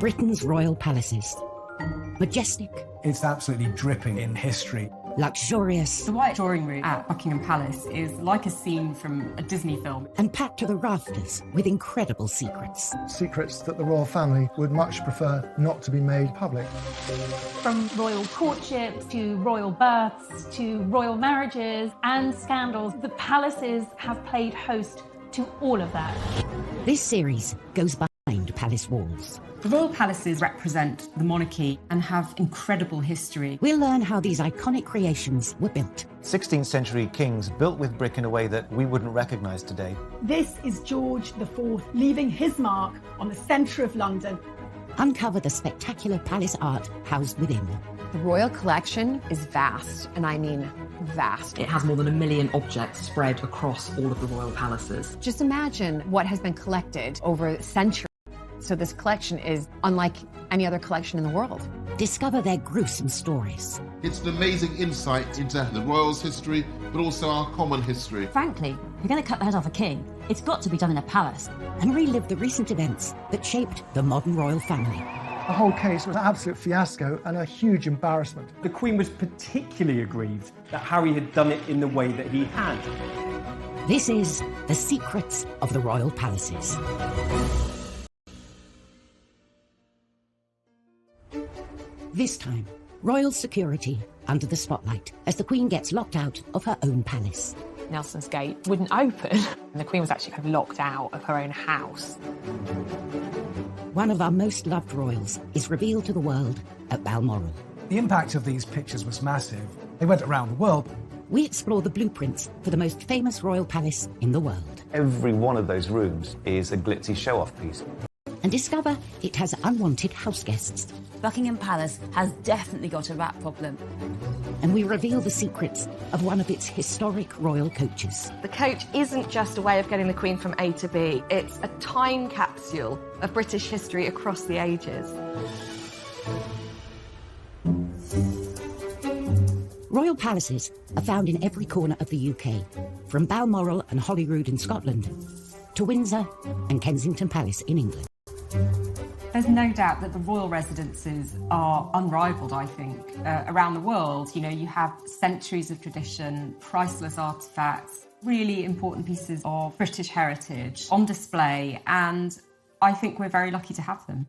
Britain's royal palaces. Majestic. It's absolutely dripping in history. Luxurious. The White Drawing Room at Buckingham Palace is like a scene from a Disney film. And packed to the rafters with incredible secrets. Secrets that the royal family would much prefer not to be made public. From royal courtships to royal births to royal marriages and scandals, the palaces have played host to all of that. This series goes behind palace walls. The royal palaces represent the monarchy and have incredible history. We'll learn how these iconic creations were built. 16th century kings built with brick in a way that we wouldn't recognise today. This is George IV leaving his mark on the centre of London. Uncover the spectacular palace art housed within. The royal collection is vast, and I mean vast. It has more than 1 million objects spread across all of the royal palaces. Just imagine what has been collected over centuries. So this collection is unlike any other collection in the world. Discover their gruesome stories. It's an amazing insight into the royals' history, but also our common history. Frankly, if you're going to cut the head off a king, it's got to be done in a palace. And relive the recent events that shaped the modern royal family. The whole case was an absolute fiasco and a huge embarrassment. The Queen was particularly aggrieved that Harry had done it in the way that he had. This is The Secrets of the Royal Palaces. This time, royal security under the spotlight as the Queen gets locked out of her own palace. Nelson's Gate wouldn't open, and the Queen was actually kind of locked out of her own house. One of our most loved royals is revealed to the world at Balmoral. The impact of these pictures was massive. They went around the world. We explore the blueprints for the most famous royal palace in the world. Every one of those rooms is a glitzy show-off piece. And discover it has unwanted house guests. Buckingham Palace has definitely got a rat problem. And we reveal the secrets of one of its historic royal coaches. The coach isn't just a way of getting the Queen from A to B, it's a time capsule of British history across the ages. Royal palaces are found in every corner of the UK, from Balmoral and Holyrood in Scotland to Windsor and Kensington Palace in England. There's no doubt that the royal residences are unrivaled, I think, around the world. You know, you have centuries of tradition, priceless artefacts, really important pieces of British heritage on display, and I think we're very lucky to have them.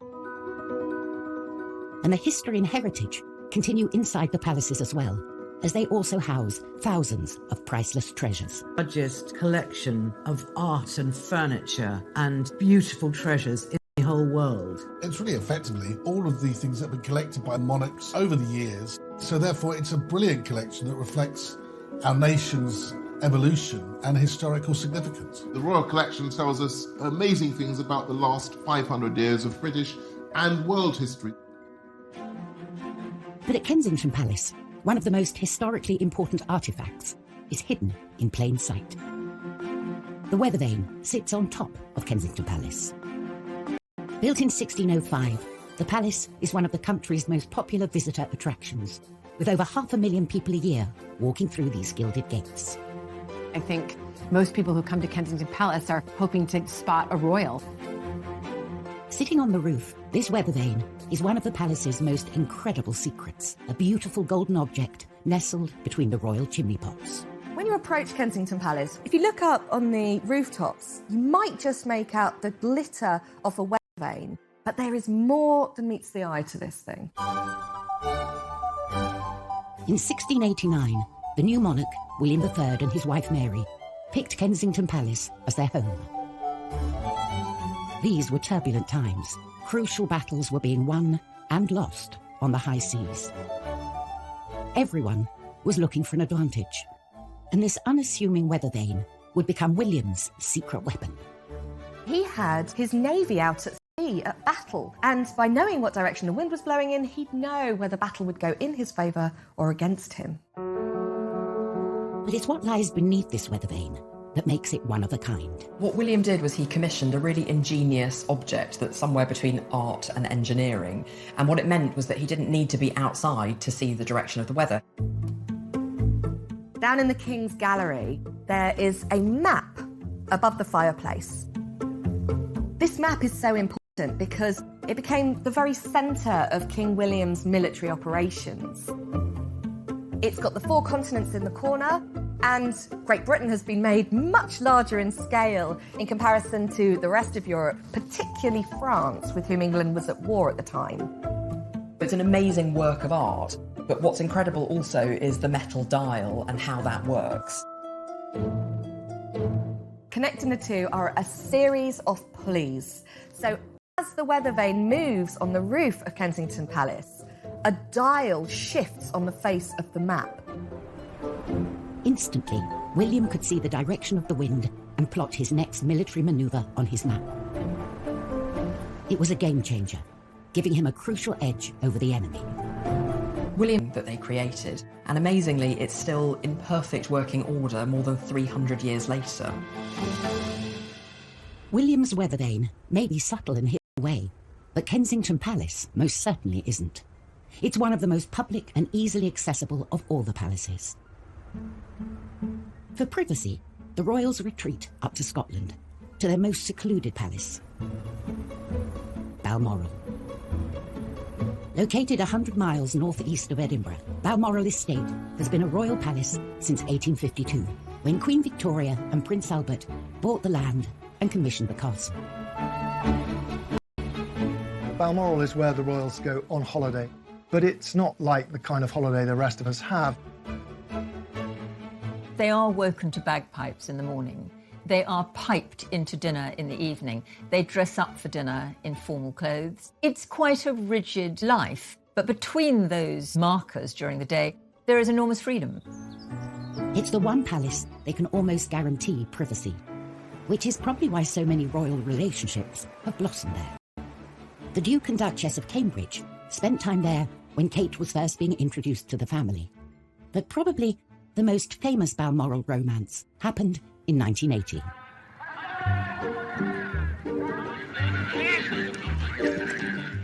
And the history and heritage continue inside the palaces as well, as they also house thousands of priceless treasures. The largest collection of art and furniture and beautiful treasures in the whole world. It's really effectively all of these things that have been collected by monarchs over the years. So therefore it's a brilliant collection that reflects our nation's evolution and historical significance. The Royal Collection tells us amazing things about the last 500 years of British and world history. But at Kensington Palace, one of the most historically important artefacts is hidden in plain sight. The weather vane sits on top of Kensington Palace. Built in 1605, the palace is one of the country's most popular visitor attractions, with over 500,000 people a year walking through these gilded gates. I think most people who come to Kensington Palace are hoping to spot a royal. Sitting on the roof, this weather vane is one of the palace's most incredible secrets, a beautiful golden object nestled between the royal chimney pots. When you approach Kensington Palace, if you look up on the rooftops, you might just make out the glitter of a weather vane, but there is more than meets the eye to this thing. In 1689, the new monarch, William III, and his wife Mary, picked Kensington Palace as their home. These were turbulent times. Crucial battles were being won and lost on the high seas. Everyone was looking for an advantage, and this unassuming weather vane would become William's secret weapon. He had his navy out at sea at battle, and by knowing what direction the wind was blowing in, he'd know whether battle would go in his favour or against him. But it's what lies beneath this weather vane that makes it one of a kind. What William did was he commissioned a really ingenious object that's somewhere between art and engineering. And what it meant was that he didn't need to be outside to see the direction of the weather. Down in the King's Gallery, there is a map above the fireplace. This map is so important because it became the very centre of King William's military operations. It's got the 4 continents in the corner, and Great Britain has been made much larger in scale in comparison to the rest of Europe, particularly France, with whom England was at war at the time. It's an amazing work of art, but what's incredible also is the metal dial and how that works. Connecting the two are a series of pulleys. So as the weather vane moves on the roof of Kensington Palace, a dial shifts on the face of the map. Instantly, William could see the direction of the wind and plot his next military manoeuvre on his map. It was a game changer, giving him a crucial edge over the enemy. William that they created, and amazingly it's still in perfect working order more than 300 years later. William's weather vane may be subtle and hidden away, but Kensington Palace most certainly isn't. It's one of the most public and easily accessible of all the palaces. For privacy, the royals retreat up to Scotland, to their most secluded palace, Balmoral. Located 100 miles northeast of Edinburgh, Balmoral Estate has been a royal palace since 1852, when Queen Victoria and Prince Albert bought the land and commissioned the castle. Balmoral is where the royals go on holiday, but it's not like the kind of holiday the rest of us have. They are woken to bagpipes in the morning. They are piped into dinner in the evening. They dress up for dinner in formal clothes. It's quite a rigid life, but between those markers during the day, there is enormous freedom. It's the one palace they can almost guarantee privacy, which is probably why so many royal relationships have blossomed there. The Duke and Duchess of Cambridge spent time there when Kate was first being introduced to the family. But probably the most famous Balmoral romance happened in 1980.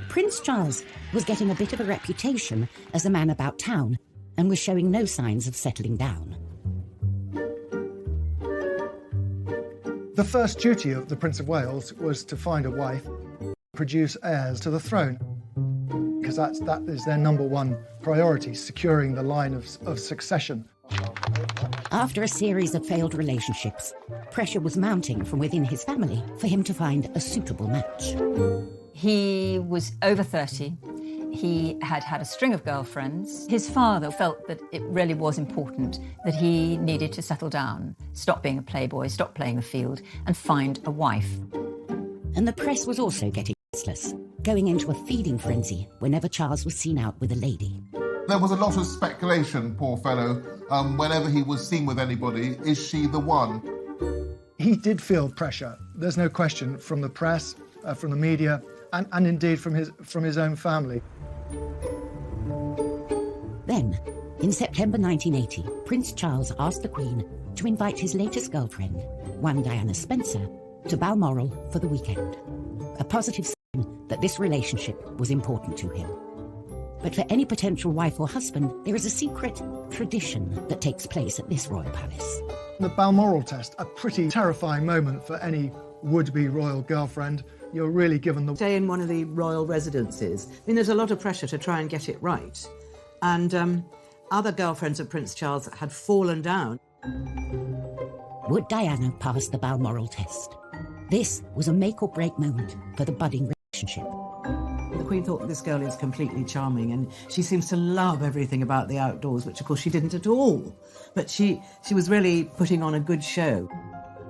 Prince Charles was getting a bit of a reputation as a man about town and was showing no signs of settling down. The first duty of the Prince of Wales was to find a wife, produce heirs to the throne, because that is their number one priority, securing the line of succession. After a series of failed relationships, pressure was mounting from within his family for him to find a suitable match. He was over 30. He had had a string of girlfriends. His father felt that it really was important that he needed to settle down, stop being a playboy, stop playing the field, and find a wife. And the press was also getting restless, going into a feeding frenzy whenever Charles was seen out with a lady. There was a lot of speculation, poor fellow, whenever he was seen with anybody, is she the one? He did feel pressure, there's no question, from the press, from the media, and indeed from his own family. Then, in September 1980, Prince Charles asked the Queen to invite his latest girlfriend, one Diana Spencer, to Balmoral for the weekend. A positive sign that this relationship was important to him. But for any potential wife or husband, there is a secret tradition that takes place at this royal palace. The Balmoral test, a pretty terrifying moment for any would-be royal girlfriend. You're really given the... Stay in one of the royal residences. I mean, there's a lot of pressure to try and get it right. And other girlfriends of Prince Charles had fallen down. Would Diana pass the Balmoral test? This was a make-or-break moment for the budding relationship. The Queen thought this girl is completely charming and she seems to love everything about the outdoors, which of course she didn't at all. But she was really putting on a good show.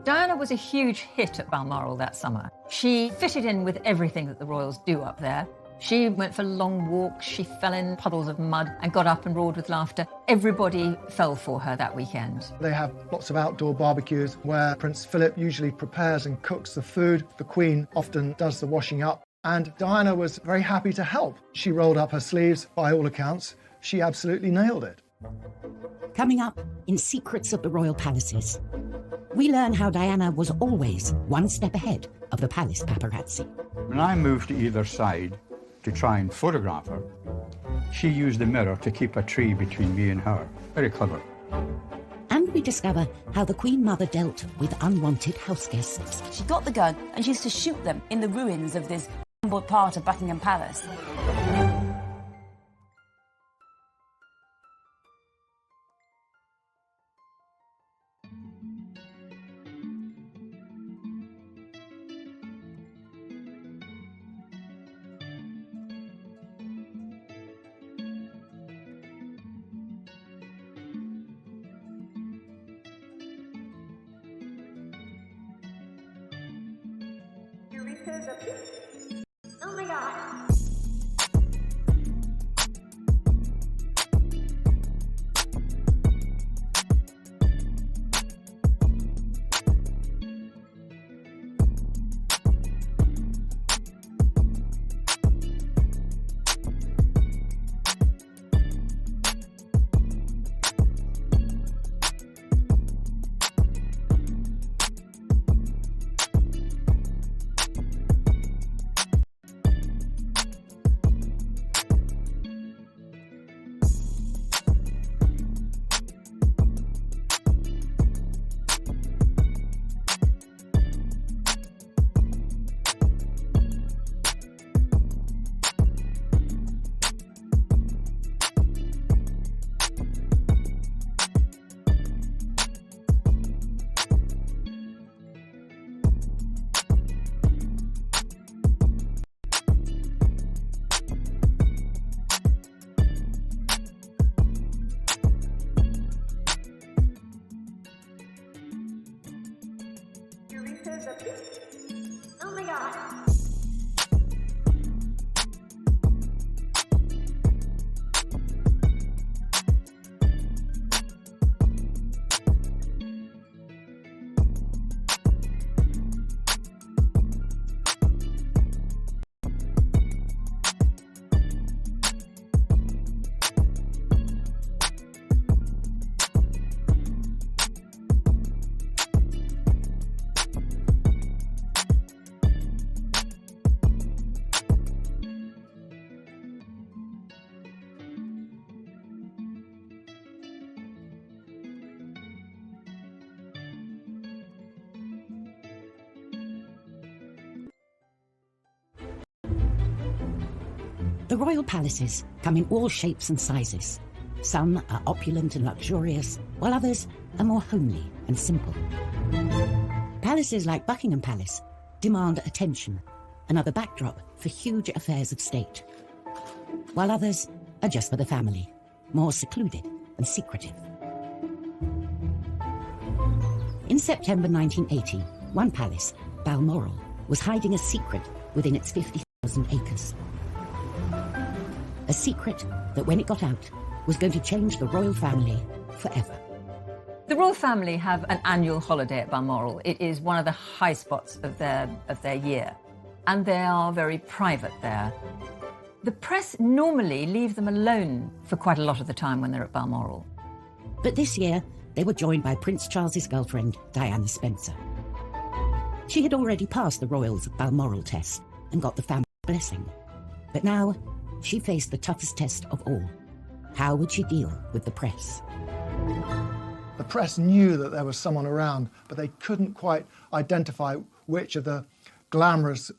Diana was a huge hit at Balmoral that summer. She fitted in with everything that the royals do up there. She went for long walks, she fell in puddles of mud and got up and roared with laughter. Everybody fell for her that weekend. They have lots of outdoor barbecues where Prince Philip usually prepares and cooks the food. The Queen often does the washing up. And Diana was very happy to help. She rolled up her sleeves, by all accounts. She absolutely nailed it. Coming up in Secrets of the Royal Palaces, we learn how Diana was always one step ahead of the palace paparazzi. When I moved to either side to try and photograph her, she used the mirror to keep a tree between me and her. Very clever. And we discover how the Queen Mother dealt with unwanted house guests. She got the gun and she used to shoot them in the ruins of this part of Buckingham Palace. Oh my god. Oh my god. The royal palaces come in all shapes and sizes. Some are opulent and luxurious, while others are more homely and simple. Palaces like Buckingham Palace demand attention, another backdrop for huge affairs of state, while others are just for the family, more secluded and secretive. In September 1980, one palace, Balmoral, was hiding a secret within its 50,000 acres. A secret that, when it got out, was going to change the royal family forever. The royal family have an annual holiday at Balmoral. It is one of the high spots of their year, and they are very private there. The press normally leave them alone for quite a lot of the time when they're at Balmoral. But this year, they were joined by Prince Charles's girlfriend, Diana Spencer. She had already passed the royals' Balmoral test and got the family blessing. But now, she faced the toughest test of all. How would she deal with the press? The press knew that there was someone around, but they couldn't quite identify which of the glamorous,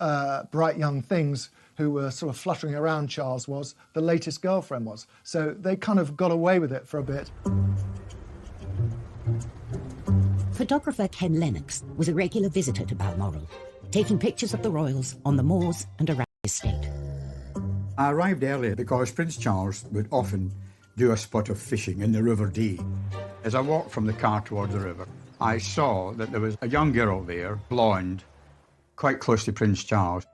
bright young things who were sort of fluttering around Charles was the latest girlfriend was. So they kind of got away with it for a bit. Photographer Ken Lennox was a regular visitor to Balmoral, taking pictures of the royals on the moors and around the estate. I arrived early because Prince Charles would often do a spot of fishing in the River Dee. As I walked from the car towards the river, I saw that there was a young girl there, blonde, quite close to Prince Charles.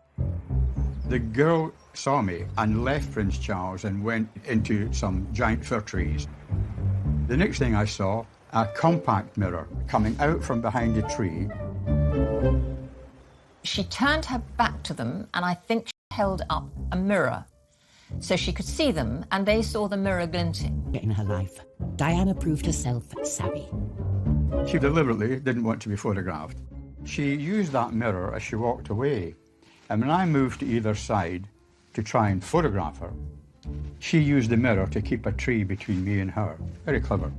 The girl saw me and left Prince Charles and went into some giant fir trees. The next thing I saw, a compact mirror coming out from behind a tree. She turned her back to them, and I think she held up a mirror so she could see them, and they saw the mirror glinting. In her life, Diana proved herself savvy. She deliberately didn't want to be photographed. She used that mirror as she walked away, and when I moved to either side to try and photograph her, she used the mirror to keep a tree between me and her. Very clever.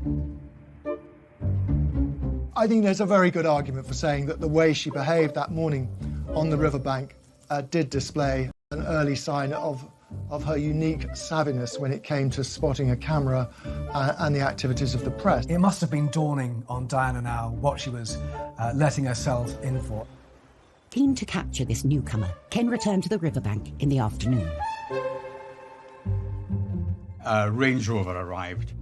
I think there's a very good argument for saying that the way she behaved that morning on the riverbank did display an early sign of her unique savviness when it came to spotting a camera and the activities of the press. It must have been dawning on Diana now what she was letting herself in for. Keen to capture this newcomer, Ken returned to the riverbank in the afternoon. A Range Rover arrived,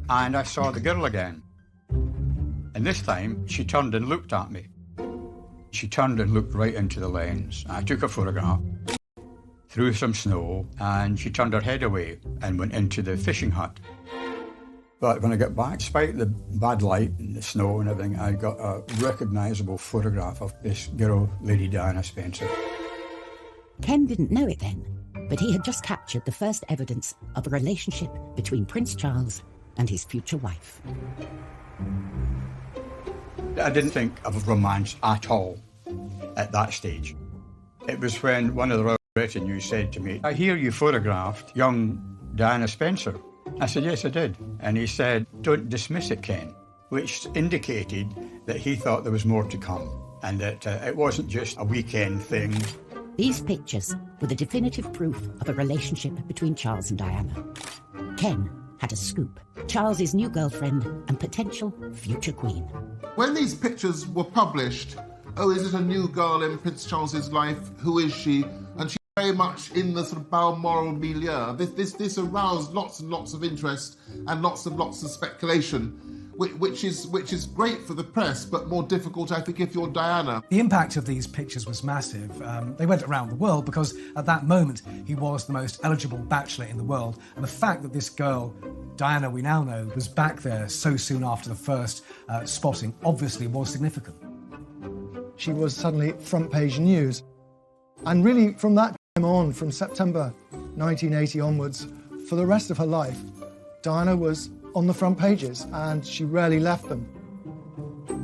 and I saw the girl again. And this time, she turned and looked at me. She turned and looked right into the lens. I took a photograph, through some snow, and she turned her head away and went into the fishing hut. But when I got back, despite the bad light and the snow and everything, I got a recognisable photograph of this girl, Lady Diana Spencer. Ken didn't know it then, but he had just captured the first evidence of a relationship between Prince Charles and his future wife. I didn't think of romance at all at that stage. It was when one of the royal retinue said to me, "I hear you photographed young Diana Spencer." I said, "Yes, I did." And he said, "Don't dismiss it, Ken," which indicated that he thought there was more to come and that it wasn't just a weekend thing. These pictures were the definitive proof of a relationship between Charles and Diana. Ken had a scoop. Charles's new girlfriend and potential future queen. When these pictures were published, oh, is it a new girl in Prince Charles's life? Who is she? And she's very much in the sort of Balmoral milieu. This aroused lots and lots of interest and lots of speculation, which is great for the press, but more difficult, I think, if you're Diana. The impact of these pictures was massive. They went around the world because at that moment he was the most eligible bachelor in the world, and the fact that this girl, Diana, we now know, was back there so soon after the first spotting obviously was significant. She was suddenly front page news. And really from that time on, from September 1980 onwards, for the rest of her life, Diana was on the front pages and she rarely left them.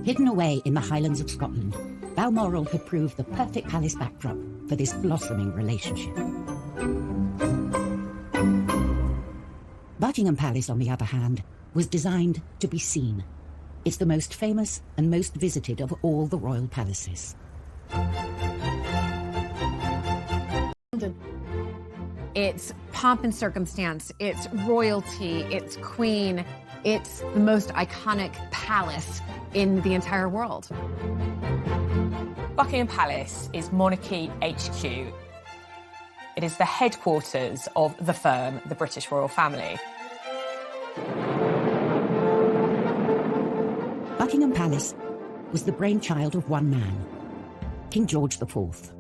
Hidden away in the Highlands of Scotland, Balmoral had proved the perfect palace backdrop for this blossoming relationship. Buckingham Palace, on the other hand, was designed to be seen. It's the most famous and most visited of all the royal palaces. It's pomp and circumstance, it's royalty, it's queen, it's the most iconic palace in the entire world. Buckingham Palace is Monarchy HQ. It is the headquarters of the firm, the British royal family. Buckingham Palace was the brainchild of one man, King George IV.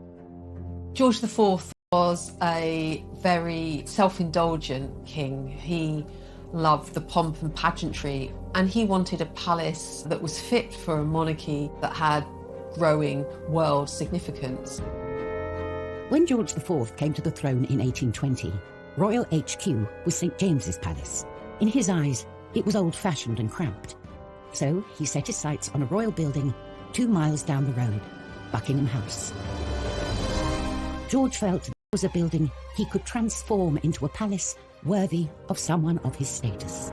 George IV was a very self-indulgent king. He loved the pomp and pageantry, and he wanted a palace that was fit for a monarchy that had growing world significance. When George IV came to the throne in 1820, Royal HQ was St. James's Palace. In his eyes, it was old-fashioned and cramped. So he set his sights on a royal building 2 miles down the road, Buckingham House. George felt it was a building he could transform into a palace worthy of someone of his status.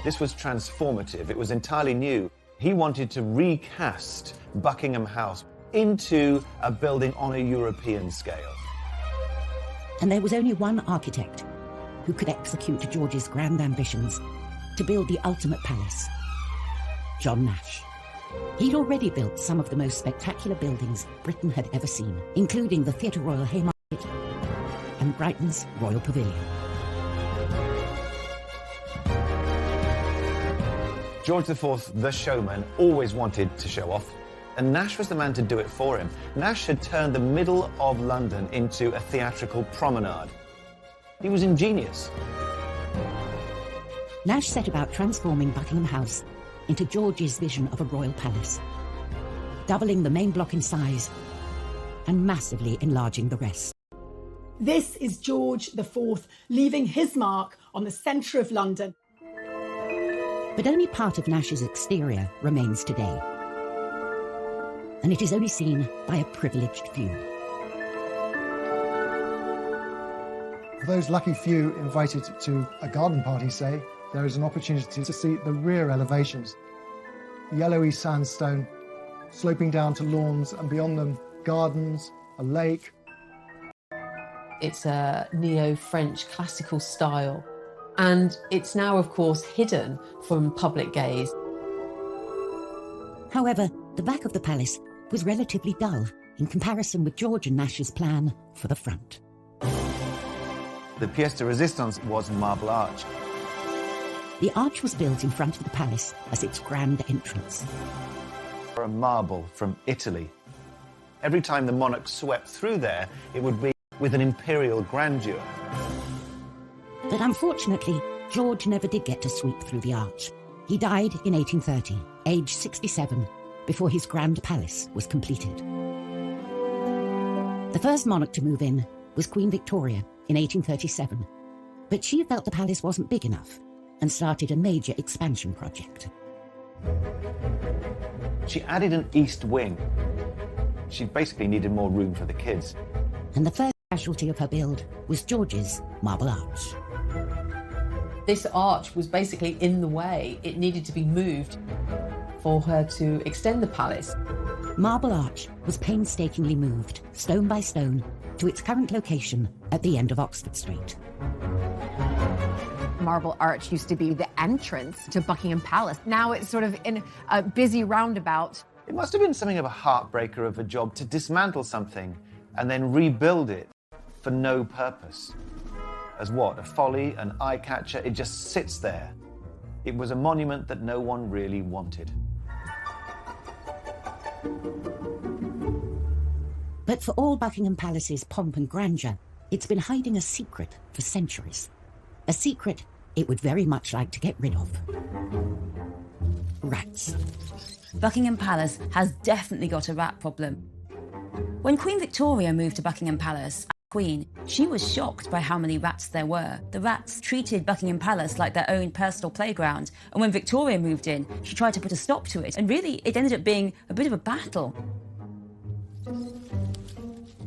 This was transformative. It was entirely new. He wanted to recast Buckingham House into a building on a European scale. And there was only one architect who could execute George's grand ambitions to build the ultimate palace: John Nash. He'd already built some of the most spectacular buildings Britain had ever seen, including the Theatre Royal Haymarket and Brighton's Royal Pavilion. George IV, the showman, always wanted to show off, and Nash was the man to do it for him. Nash had turned the middle of London into a theatrical promenade. He was ingenious. Nash set about transforming Buckingham House into George's vision of a royal palace, doubling the main block in size and massively enlarging the rest. This is George IV leaving his mark on the centre of London. But only part of Nash's exterior remains today, and it is only seen by a privileged few. For those lucky few invited to a garden party, say, there is an opportunity to see the rear elevations. Yellowy sandstone sloping down to lawns, and beyond them gardens a lake. It's a neo-French classical style, and it's now, of course, hidden from public gaze. However, the back of the palace was relatively dull in comparison with George and Nash's plan for the front. The pièce de résistance was Marble Arch. The arch was built in front of the palace as its grand entrance. A marble from Italy. Every time the monarch swept through there, it would be with an imperial grandeur. But unfortunately, George never did get to sweep through the arch. He died in 1830, aged 67, before his grand palace was completed. The first monarch to move in was Queen Victoria in 1837, but she felt the palace wasn't big enough and started a major expansion project. She added an east wing. She basically needed more room for the kids. And the first casualty of her build was George's Marble Arch. This arch was basically in the way. It needed to be moved for her to extend the palace. Marble Arch was painstakingly moved, stone by stone, to its current location at the end of Oxford Street. Marble Arch used to be the entrance to Buckingham Palace. Now it's sort of in a busy roundabout. It must have been something of a heartbreaker of a job to dismantle something and then rebuild it for no purpose. As what? A folly, an eye-catcher? It just sits there. It was a monument that no one really wanted. But for all Buckingham Palace's pomp and grandeur, it's been hiding a secret for centuries. A secret it would very much like to get rid of. Rats. Buckingham Palace has definitely got a rat problem. When Queen Victoria moved to Buckingham Palace, Queen, she was shocked by how many rats there were. The rats treated Buckingham Palace like their own personal playground, and when Victoria moved in, she tried to put a stop to it, and really it ended up being a bit of a battle.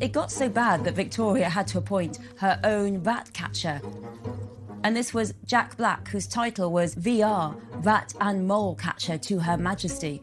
It got so bad that Victoria had to appoint her own rat catcher. And this was Jack Black, whose title was VR, Rat and Mole Catcher to Her Majesty.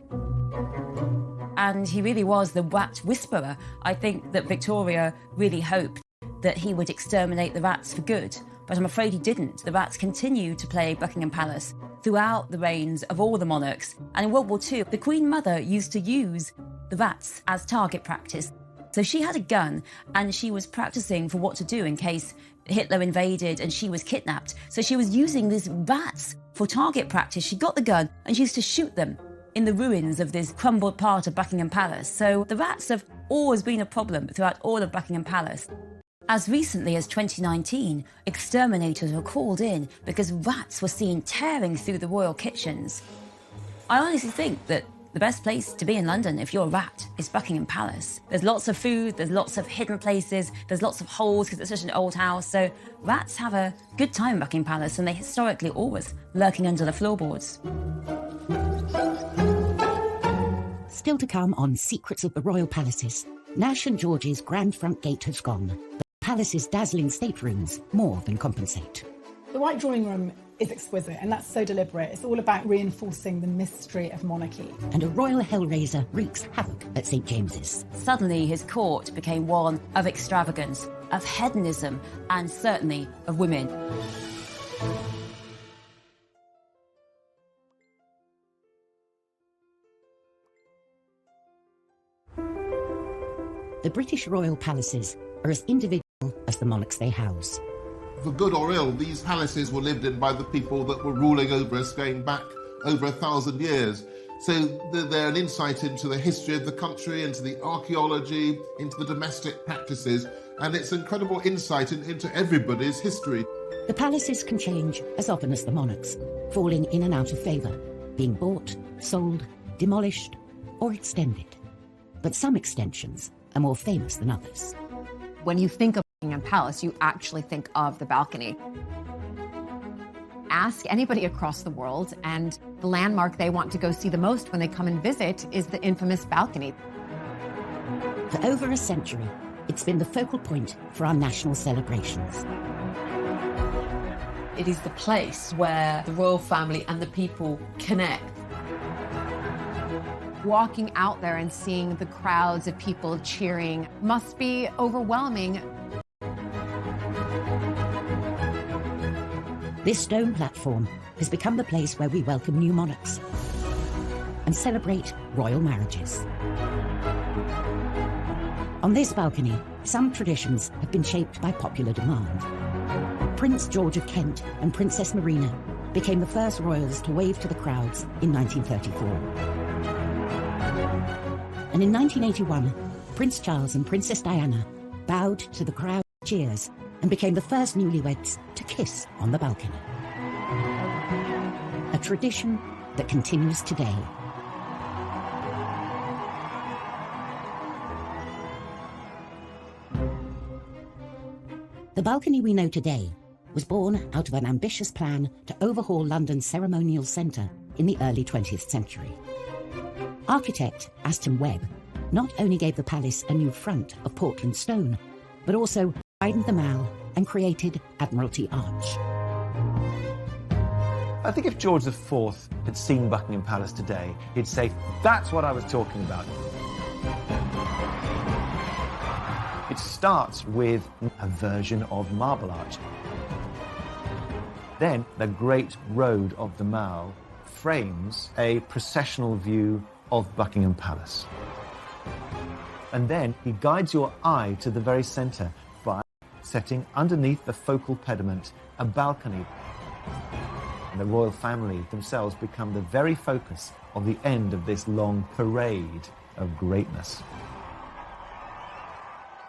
And he really was the rat whisperer. I think that Victoria really hoped that he would exterminate the rats for good, but I'm afraid he didn't. The rats continued to plague Buckingham Palace throughout the reigns of all the monarchs. And in World War II, the Queen Mother used to use the rats as target practice. So she had a gun and she was practicing for what to do in case Hitler invaded and she was kidnapped. So she was using these rats for target practice. She got the gun and she used to shoot them in the ruins of this crumbled part of Buckingham Palace. So the rats have always been a problem throughout all of Buckingham Palace. As recently as 2019, exterminators were called in because rats were seen tearing through the royal kitchens. I honestly think that the best place to be in London if you're a rat is Buckingham Palace. There's lots of food, there's lots of hidden places, there's lots of holes because it's such an old house. So rats have a good time in Buckingham Palace and they historically always lurking under the floorboards. Still to come on Secrets of the Royal Palaces, Nash and George's grand front gate has gone, but the palace's dazzling staterooms more than compensate. The White Drawing Room is exquisite, and that's so deliberate. It's all about reinforcing the mystery of monarchy. And a royal hellraiser wreaks havoc at St. James's. Suddenly his court became one of extravagance, of hedonism, and certainly of women. The British royal palaces are as individual as the monarchs they house. For good or ill, these palaces were lived in by the people that were ruling over us going back over 1,000 years. So they're an insight into the history of the country, into the archaeology, into the domestic practices, and it's incredible insight into everybody's history. The palaces can change as often as the monarchs, falling in and out of favour, being bought, sold, demolished, or extended. But some extensions are more famous than others. When you think of Buckingham Palace, you actually think of the balcony. Ask anybody across the world, and the landmark they want to go see the most when they come and visit is the infamous balcony. For over a century, it's been the focal point for our national celebrations. It is the place where the royal family and the people connect. Walking out there and seeing the crowds of people cheering must be overwhelming. This stone platform has become the place where we welcome new monarchs and celebrate royal marriages. On this balcony, some traditions have been shaped by popular demand. Prince George of Kent and Princess Marina became the first royals to wave to the crowds in 1934. And in 1981, Prince Charles and Princess Diana bowed to the crowd cheers and became the first newlyweds to kiss on the balcony. A tradition that continues today. The balcony we know today was born out of an ambitious plan to overhaul London's ceremonial centre in the early 20th century. Architect Aston Webb not only gave the palace a new front of Portland stone, but also widened the mall and created Admiralty Arch. I think if George IV had seen Buckingham Palace today, he'd say, "That's what I was talking about." It starts with a version of Marble Arch. Then the Great Road of the Mall frames a processional view of Buckingham Palace. And then he guides your eye to the very centre by setting underneath the focal pediment a balcony. And the royal family themselves become the very focus of the end of this long parade of greatness.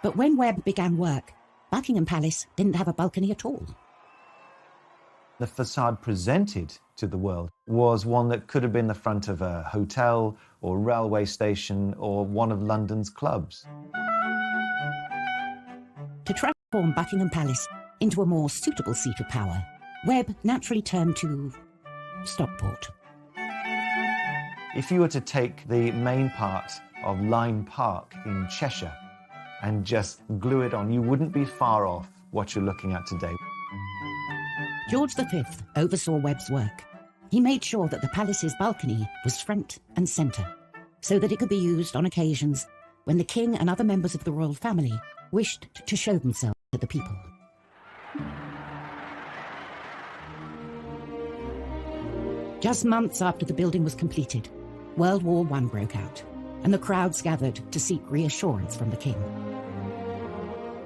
But when Webb began work, Buckingham Palace didn't have a balcony at all. The facade presented to the world was one that could have been the front of a hotel or railway station or one of London's clubs. To transform Buckingham Palace into a more suitable seat of power, Webb naturally turned to Stockport. If you were to take the main part of Lyme Park in Cheshire and just glue it on, you wouldn't be far off what you're looking at today. George V oversaw Webb's work. He made sure that the palace's balcony was front and centre, so that it could be used on occasions when the king and other members of the royal family wished to show themselves to the people. Just months after the building was completed, World War I broke out, and the crowds gathered to seek reassurance from the king.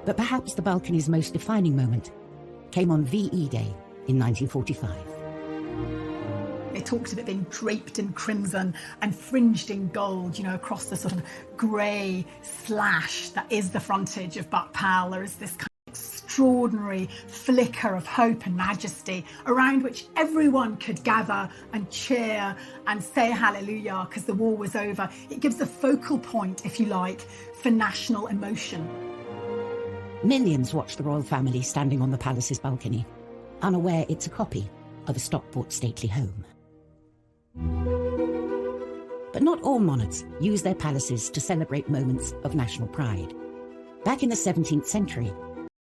But perhaps the balcony's most defining moment came on VE Day in 1945. They talked of it being draped in crimson and fringed in gold, across the sort of grey slash that is the frontage of Buck Pal. There is this kind of extraordinary flicker of hope and majesty around which everyone could gather and cheer and say hallelujah because the war was over. It gives a focal point, if you like, for national emotion. Millions watch the royal family standing on the palace's balcony, unaware it's a copy of a Stockport stately home. But not all monarchs use their palaces to celebrate moments of national pride. Back in the 17th century,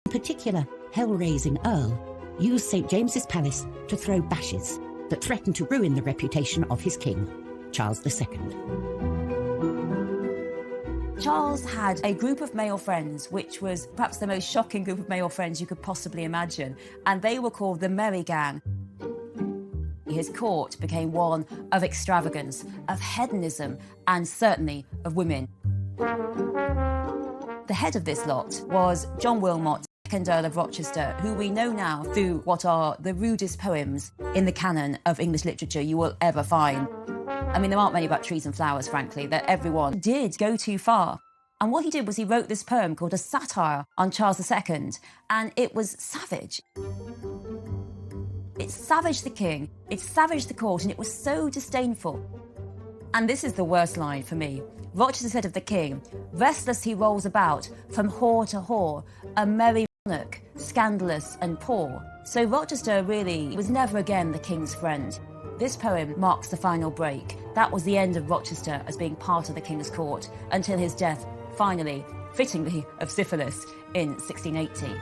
in particular, hell-raising Earl used St. James's Palace to throw bashes that threatened to ruin the reputation of his king, Charles II. Charles had a group of male friends, which was perhaps the most shocking group of male friends you could possibly imagine, and they were called the Merry Gang. His court became one of extravagance, of hedonism, and certainly of women. The head of this lot was John Wilmot, 2nd Earl of Rochester, who we know now through what are the rudest poems in the canon of English literature you will ever find. I mean, there aren't many about trees and flowers, frankly, that everyone did go too far. And what he did was he wrote this poem called A Satire on Charles II, and it was savage. It savaged the king, it savaged the court, and it was so disdainful. And this is the worst line for me. Rochester said of the king, "Restless he rolls about, from whore to whore, a merry monarch, scandalous and poor." So Rochester really was never again the king's friend. This poem marks the final break. That was the end of Rochester as being part of the king's court, until his death, finally, fittingly, of syphilis in 1680.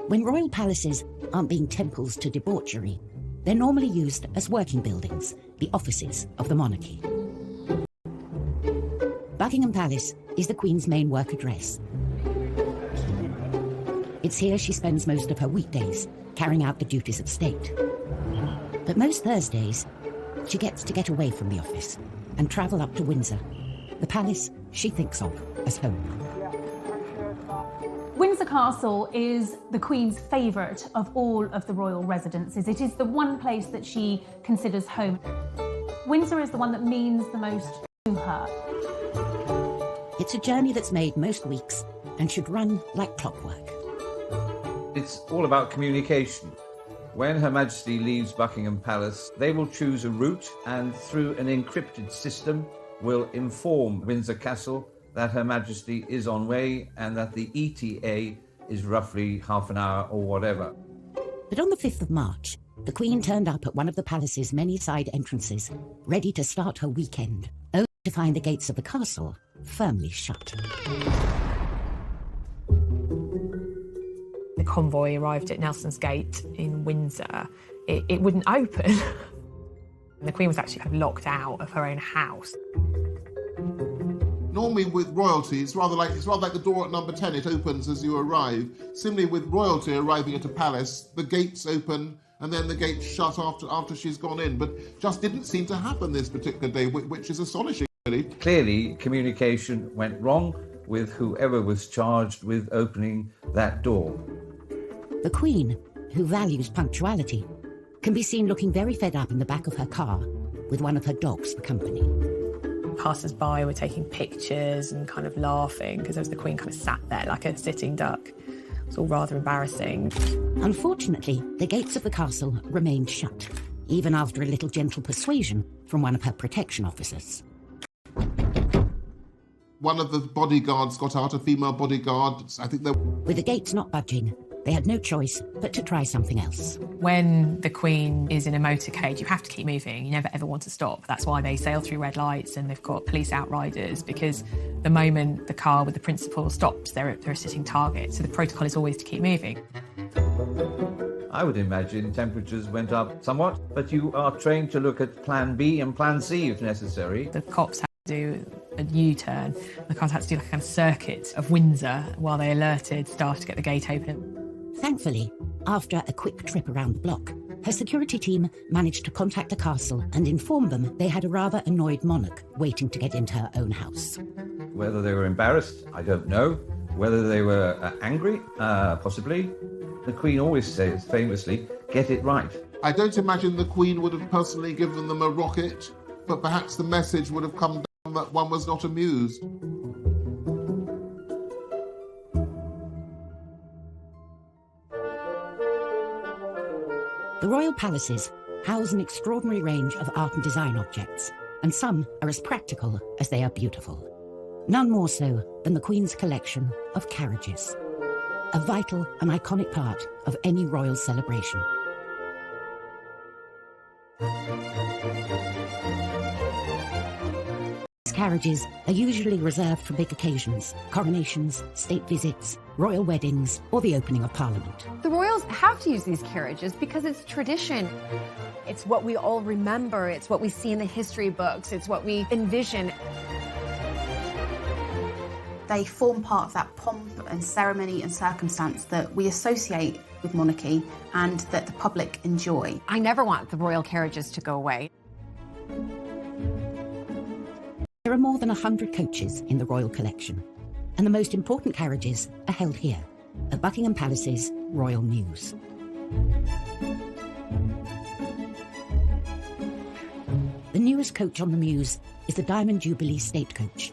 When royal palaces aren't being temples to debauchery. They're normally used as working buildings, the offices of the monarchy. Buckingham Palace is the Queen's main work address. It's here she spends most of her weekdays, carrying out the duties of state. But most Thursdays, she gets to get away from the office and travel up to Windsor, the palace she thinks of as home. Windsor Castle is the Queen's favourite of all of the royal residences. It is the one place that she considers home. Windsor is the one that means the most to her. It's a journey that's made most weeks and should run like clockwork. It's all about communication. When Her Majesty leaves Buckingham Palace, they will choose a route and through an encrypted system will inform Windsor Castle that Her Majesty is on way and that the ETA is roughly half an hour or whatever. But on the 5th of March, the Queen turned up at one of the palace's many side entrances, ready to start her weekend, only to find the gates of the castle firmly shut. The convoy arrived at Nelson's Gate in Windsor. It wouldn't open. And the Queen was actually kind of locked out of her own house. Normally with royalty, it's rather like the door at number 10, it opens as you arrive. Similarly with royalty arriving at a palace, the gates open and then the gates shut after she's gone in. But just didn't seem to happen this particular day, which is astonishing, really. Clearly, communication went wrong with whoever was charged with opening that door. The Queen, who values punctuality, can be seen looking very fed up in the back of her car with one of her dogs for company. Passers-by were taking pictures and kind of laughing because the Queen kind of sat there like a sitting duck. It was all rather embarrassing. Unfortunately, the gates of the castle remained shut, even after a little gentle persuasion from one of her protection officers. One of the bodyguards got out, a female bodyguard. I think they... With the gates not budging, they had no choice but to try something else. When the Queen is in a motorcade, you have to keep moving. You never ever want to stop. That's why they sail through red lights and they've got police outriders, because the moment the car with the principal stops, they're a sitting target. So the protocol is always to keep moving. I would imagine temperatures went up somewhat, but you are trained to look at Plan B and Plan C if necessary. The cops had to do a U-turn. The cars had to do like a kind of circuit of Windsor while they alerted staff to get the gate open. Thankfully, after a quick trip around the block, her security team managed to contact the castle and inform them they had a rather annoyed monarch waiting to get into her own house. Whether they were embarrassed, I don't know. Whether they were angry, possibly. The Queen always says, famously, get it right. I don't imagine the Queen would have personally given them a rocket, but perhaps the message would have come down that one was not amused. The royal palaces house an extraordinary range of art and design objects, and some are as practical as they are beautiful. None more so than the Queen's collection of carriages, a vital and iconic part of any royal celebration. These carriages are usually reserved for big occasions, coronations, state visits, royal weddings, or the opening of Parliament. The royals have to use these carriages because it's tradition. It's what we all remember, it's what we see in the history books, it's what we envision. They form part of that pomp and ceremony and circumstance that we associate with monarchy and that the public enjoy. I never want the royal carriages to go away. There are more than 100 coaches in the royal collection, and the most important carriages are held here, at Buckingham Palace's Royal Mews. The newest coach on the Mews is the Diamond Jubilee State Coach,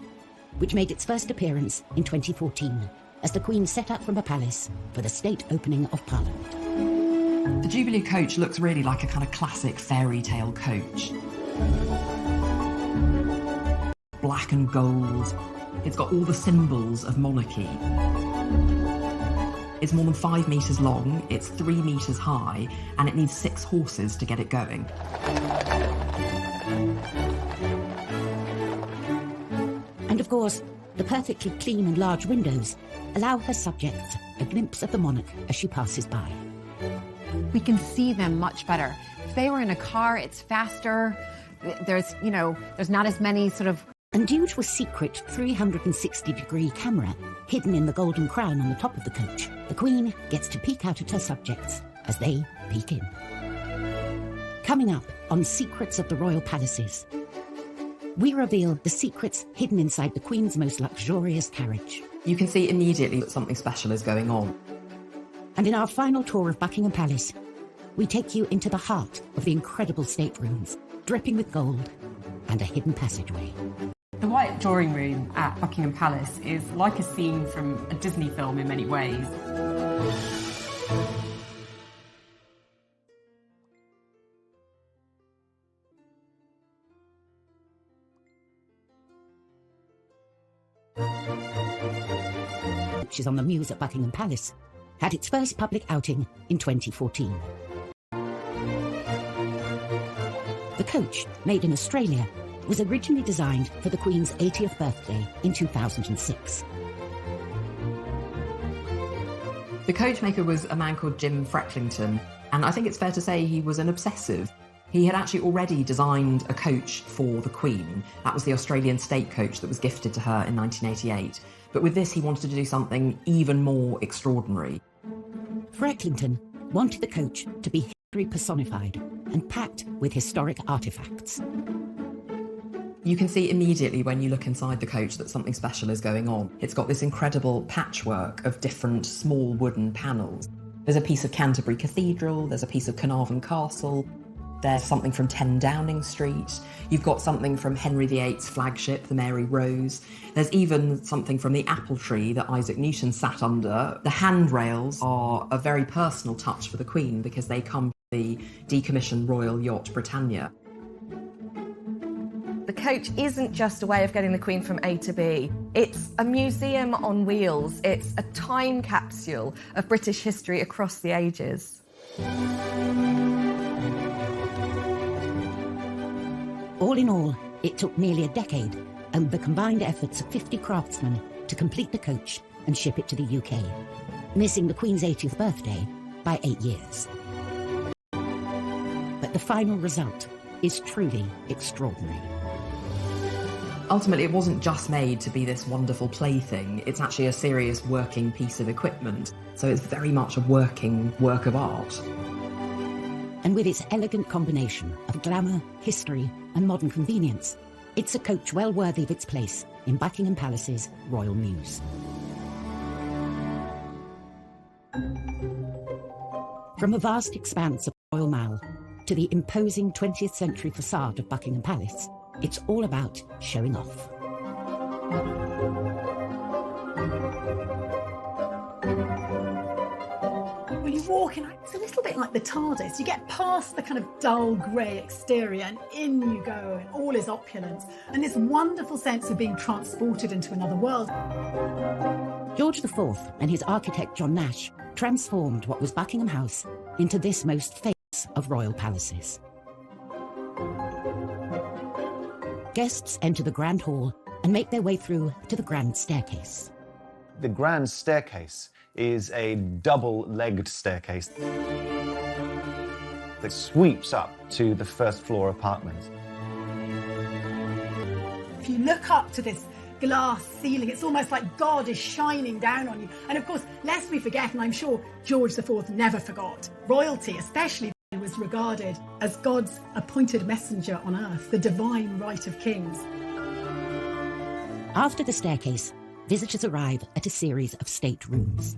which made its first appearance in 2014 as the Queen set out from the palace for the state opening of Parliament. The Jubilee coach looks really like a kind of classic fairy tale coach. Black and gold. It's got all the symbols of monarchy. It's more than 5 metres long, it's 3 metres high, and it needs 6 horses to get it going. And of course, the perfectly clean and large windows allow her subjects a glimpse of the monarch as she passes by. We can see them much better. If they were in a car, it's faster. There's not as many sort of... And due to a secret 360-degree camera hidden in the golden crown on the top of the coach, the Queen gets to peek out at her subjects as they peek in. Coming up on Secrets of the Royal Palaces, we reveal the secrets hidden inside the Queen's most luxurious carriage. You can see immediately that something special is going on. And in our final tour of Buckingham Palace, we take you into the heart of the incredible staterooms, dripping with gold, and a hidden passageway. The White Drawing Room at Buckingham Palace is like a scene from a Disney film in many ways. Which is on the Mews at Buckingham Palace, had its first public outing in 2014. The coach, made in Australia, was originally designed for the Queen's 80th birthday in 2006. The coachmaker was a man called Jim Frecklington, and I think it's fair to say he was an obsessive. He had actually already designed a coach for the Queen. That was the Australian state coach that was gifted to her in 1988. But with this, he wanted to do something even more extraordinary. Frecklington wanted the coach to be history personified and packed with historic artefacts. You can see immediately when you look inside the coach that something special is going on. It's got this incredible patchwork of different small wooden panels. There's a piece of Canterbury Cathedral, there's a piece of Carnarvon Castle, there's something from 10 Downing Street, you've got something from Henry VIII's flagship, the Mary Rose, there's even something from the apple tree that Isaac Newton sat under. The handrails are a very personal touch for the Queen because they come from the decommissioned royal yacht Britannia. The coach isn't just a way of getting the Queen from A to B. It's a museum on wheels. It's a time capsule of British history across the ages. All in all, it took nearly a decade and the combined efforts of 50 craftsmen to complete the coach and ship it to the UK, missing the Queen's 80th birthday by 8 years. But the final result is truly extraordinary. Ultimately, it wasn't just made to be this wonderful plaything. It's actually a serious working piece of equipment. So it's very much a working work of art. And with its elegant combination of glamour, history, and modern convenience, it's a coach well worthy of its place in Buckingham Palace's Royal Mews. From a vast expanse of Royal Mall to the imposing 20th century facade of Buckingham Palace, it's all about showing off. When you walk in, it's a little bit like the TARDIS. You get past the kind of dull grey exterior and in you go, and all is opulence. And this wonderful sense of being transported into another world. George IV and his architect John Nash transformed what was Buckingham House into this most famous of royal palaces. Guests enter the Grand Hall and make their way through to the Grand Staircase. The Grand Staircase is a double-legged staircase that sweeps up to the first floor apartments. If you look up to this glass ceiling, it's almost like God is shining down on you. And of course, lest we forget, and I'm sure George IV never forgot, royalty, especially, was regarded as God's appointed messenger on earth, the divine right of kings. After the staircase, visitors arrive at a series of state rooms.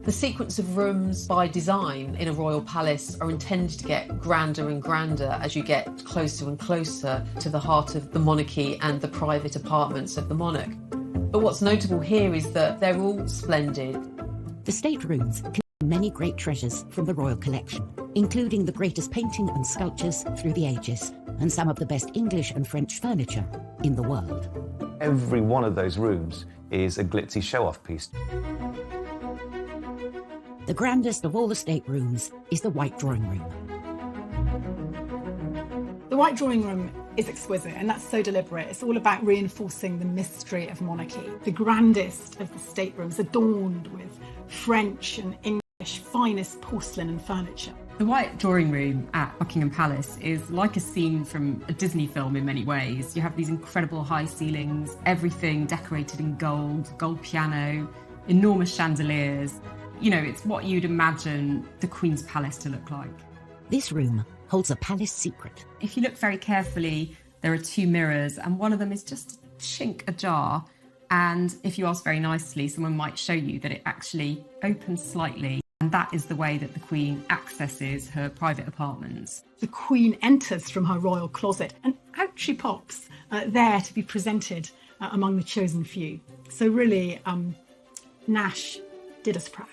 The sequence of rooms by design in a royal palace are intended to get grander and grander as you get closer and closer to the heart of the monarchy and the private apartments of the monarch. But what's notable here is that they're all splendid. The state rooms contain many great treasures from the royal collection, including the greatest painting and sculptures through the ages, and some of the best English and French furniture in the world. Every one of those rooms is a glitzy show-off piece. The grandest of all the state rooms is the White Drawing Room. The White Drawing Room is exquisite, and that's so deliberate. It's all about reinforcing the mystery of monarchy. The grandest of the staterooms adorned with French and English finest porcelain and furniture. The White Drawing Room at Buckingham Palace is like a scene from a Disney film in many ways. You have these incredible high ceilings, everything decorated in gold, gold piano, enormous chandeliers. You know, it's what you'd imagine the Queen's Palace to look like. This room holds a palace secret. If you look very carefully, there are two mirrors, and one of them is just a chink ajar. And if you ask very nicely, someone might show you that it actually opens slightly. And that is the way that the Queen accesses her private apartments. The Queen enters from her royal closet, and out she pops, there to be presented among the chosen few. So really, Nash did us proud,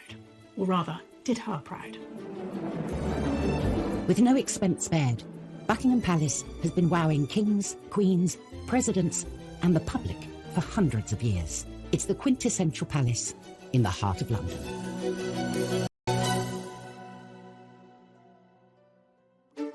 or rather, did her proud. With no expense spared, Buckingham Palace has been wowing kings, queens, presidents, and the public for hundreds of years. It's the quintessential palace in the heart of London.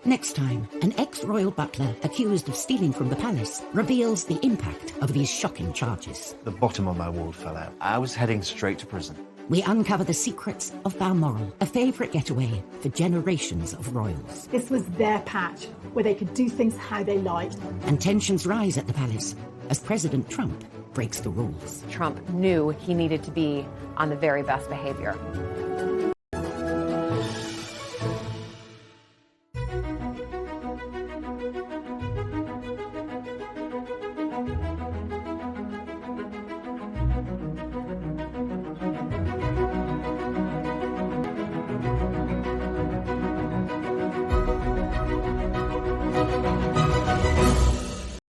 Next time, an ex-royal butler accused of stealing from the palace reveals the impact of these shocking charges. The bottom of my wall fell out. I was heading straight to prison. We uncover the secrets of Balmoral, a favourite getaway for generations of royals. This was their patch, where they could do things how they liked. And tensions rise at the palace as President Trump breaks the rules. Trump knew he needed to be on the very best behaviour.